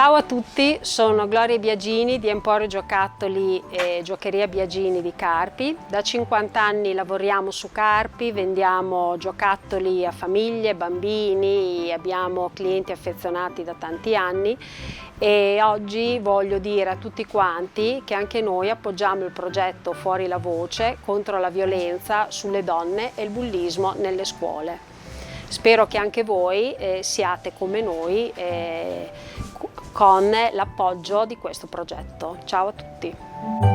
Ciao a tutti, sono Gloria Biagini di Emporio Giocattoli e Giocheria Biagini di Carpi. Da 50 anni lavoriamo su Carpi, vendiamo giocattoli a famiglie, bambini, abbiamo clienti affezionati da tanti anni e oggi voglio dire a tutti quanti che anche noi appoggiamo il progetto Fuori la Voce contro la violenza sulle donne e il bullismo nelle scuole. Spero che anche voi siate come noi con l'appoggio di questo progetto. Ciao a tutti!